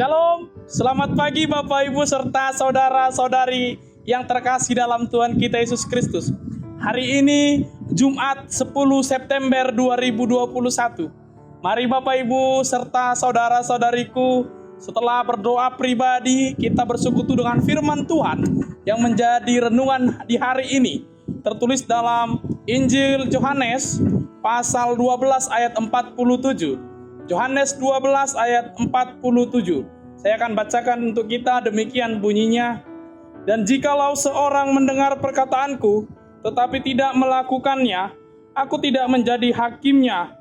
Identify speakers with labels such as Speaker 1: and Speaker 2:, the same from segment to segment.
Speaker 1: Shalom, selamat pagi Bapak Ibu serta saudara-saudari yang terkasih dalam Tuhan kita Yesus Kristus. Hari ini Jumat 10 September 2021. Mari Bapak Ibu serta saudara-saudariku, setelah berdoa pribadi, kita bersekutu dengan firman Tuhan yang menjadi renungan di hari ini. Tertulis dalam Injil Yohanes pasal 12 ayat 47. Yohanes 12 ayat 47. Saya akan bacakan untuk kita, demikian bunyinya. Dan jikalau seorang mendengar perkataanku, tetapi tidak melakukannya, aku tidak menjadi hakimnya.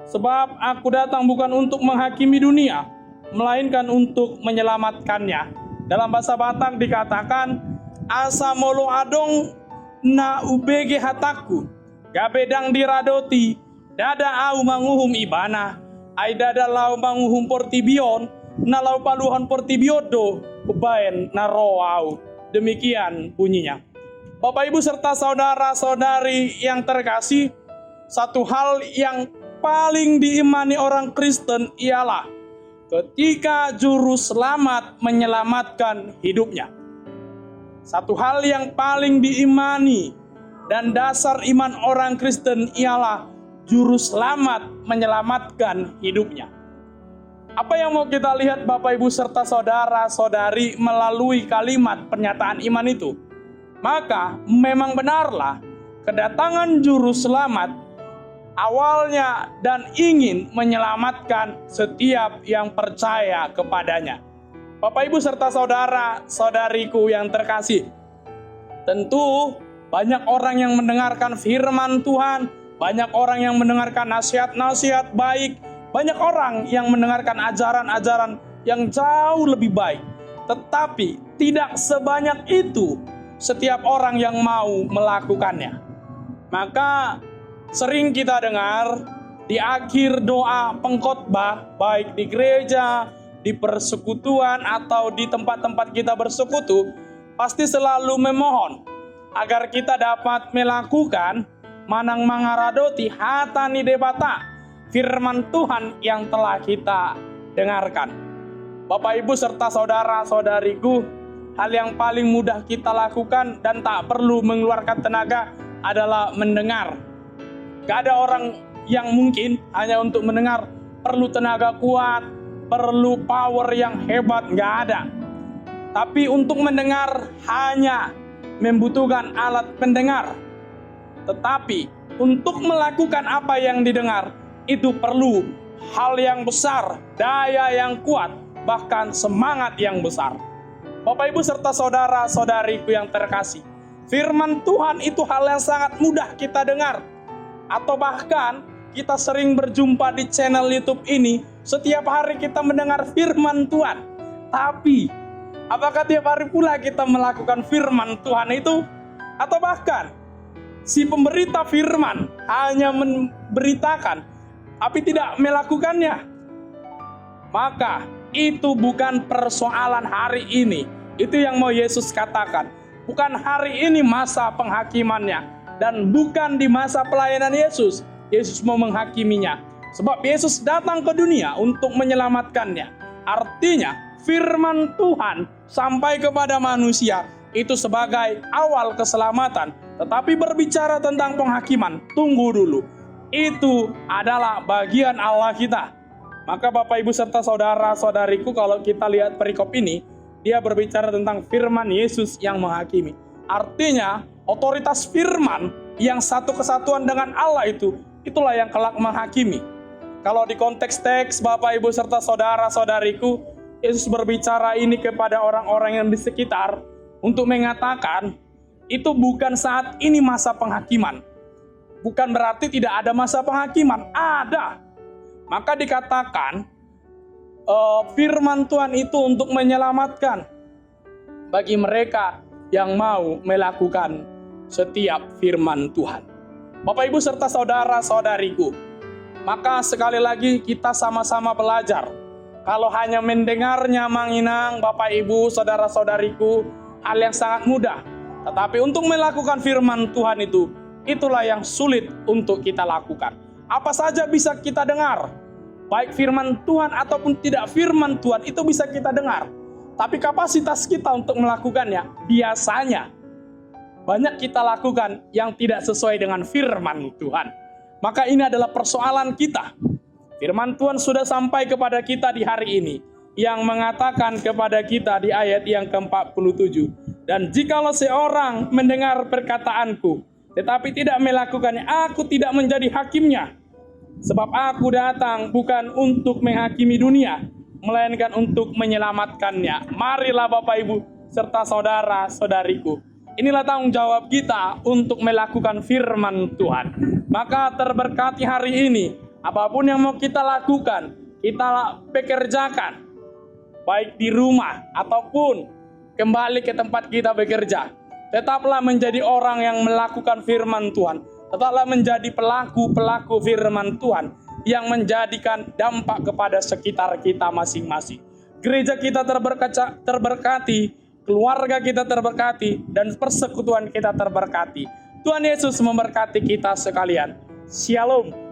Speaker 1: Sebab aku datang bukan untuk menghakimi dunia, melainkan untuk menyelamatkannya. Dalam bahasa Batak dikatakan, asa molo adong na ubege hataku, gabedang diradoti, dada au manguhum ibana. Aida lau manguhum portibion, nalau paluhan portibiodo, ubaen naroau. Demikian bunyinya. Bapak Ibu serta saudara-saudari yang terkasih, satu hal yang paling diimani orang Kristen ialah ketika juru selamat menyelamatkan hidupnya. Satu hal yang paling diimani dan dasar iman orang Kristen ialah Juru selamat menyelamatkan hidupnya. Apa yang mau kita lihat Bapak Ibu serta saudara-saudari melalui kalimat pernyataan iman itu? Maka memang benarlah kedatangan juru selamat awalnya dan ingin menyelamatkan setiap yang percaya kepadanya. Bapak Ibu serta saudara-saudariku yang terkasih, tentu banyak orang yang mendengarkan firman Tuhan, banyak orang yang mendengarkan nasihat-nasihat baik, banyak orang yang mendengarkan ajaran-ajaran yang jauh lebih baik. Tetapi tidak sebanyak itu setiap orang yang mau melakukannya. Maka sering kita dengar di akhir doa pengkhotbah, baik di gereja, di persekutuan, atau di tempat-tempat kita bersekutu, pasti selalu memohon agar kita dapat melakukan manang mangaradoti hatani debata, firman Tuhan yang telah kita dengarkan. Bapak Ibu serta saudara-saudariku, hal yang paling mudah kita lakukan dan tak perlu mengeluarkan tenaga adalah mendengar. Gak ada orang yang mungkin hanya untuk mendengar perlu tenaga kuat, perlu power yang hebat, gak ada. Tapi untuk mendengar hanya membutuhkan alat pendengar. Tetapi untuk melakukan apa yang didengar itu perlu hal yang besar, daya yang kuat, bahkan semangat yang besar. Bapak Ibu serta saudara-saudariku yang terkasih, firman Tuhan itu hal yang sangat mudah kita dengar. Atau bahkan kita sering berjumpa di channel YouTube ini, setiap hari kita mendengar firman Tuhan. Tapi apakah tiap hari pula kita melakukan firman Tuhan itu? Atau bahkan si pemberita firman hanya memberitakan, tapi tidak melakukannya? Maka itu bukan persoalan hari ini. Itu yang mau Yesus katakan. Bukan hari ini masa penghakimannya, dan bukan di masa pelayanan Yesus mau menghakiminya. Sebab Yesus datang ke dunia untuk menyelamatkannya. Artinya firman Tuhan sampai kepada manusia itu sebagai awal keselamatan. Tetapi berbicara tentang penghakiman, tunggu dulu. Itu adalah bagian Allah kita. Maka Bapak Ibu serta saudara-saudariku, kalau kita lihat perikop ini, dia berbicara tentang firman Yesus yang menghakimi. Artinya otoritas firman yang satu kesatuan dengan Allah itu, itulah yang kelak menghakimi. Kalau di konteks teks Bapak Ibu serta saudara-saudariku, Yesus berbicara ini kepada orang-orang yang di sekitar untuk mengatakan, itu bukan saat ini masa penghakiman. Bukan berarti tidak ada masa penghakiman, ada. Maka dikatakan firman Tuhan itu untuk menyelamatkan bagi mereka yang mau melakukan setiap firman Tuhan. Bapak Ibu serta saudara-saudariku, maka sekali lagi kita sama-sama belajar. Kalau hanya mendengarnya manginang, Bapak Ibu saudara-saudariku, hal yang sangat mudah. Tetapi untuk melakukan firman Tuhan itu, itulah yang sulit untuk kita lakukan. Apa saja bisa kita dengar. baik firman Tuhan ataupun tidak firman Tuhan itu bisa kita dengar. Tapi kapasitas kita untuk melakukannya biasanya banyak kita lakukan yang tidak sesuai dengan firman Tuhan. Maka ini adalah persoalan kita. Firman Tuhan sudah sampai kepada kita di hari ini, yang mengatakan kepada kita di ayat yang ke-47. Dan jikalau seorang mendengar perkataanku, tetapi tidak melakukannya, aku tidak menjadi hakimnya. Sebab aku datang bukan untuk menghakimi dunia, melainkan untuk menyelamatkannya. Marilah Bapak Ibu serta saudara-saudariku, inilah tanggung jawab kita untuk melakukan firman Tuhan. Maka terberkati hari ini, apapun yang mau kita lakukan, kita pekerjakan. Baik di rumah ataupun kembali ke tempat kita bekerja. Tetaplah menjadi orang yang melakukan firman Tuhan. Tetaplah menjadi pelaku-pelaku firman Tuhan yang menjadikan dampak kepada sekitar kita masing-masing. Gereja kita terberkati, keluarga kita terberkati, dan persekutuan kita terberkati. Tuhan Yesus memberkati kita sekalian. Shalom.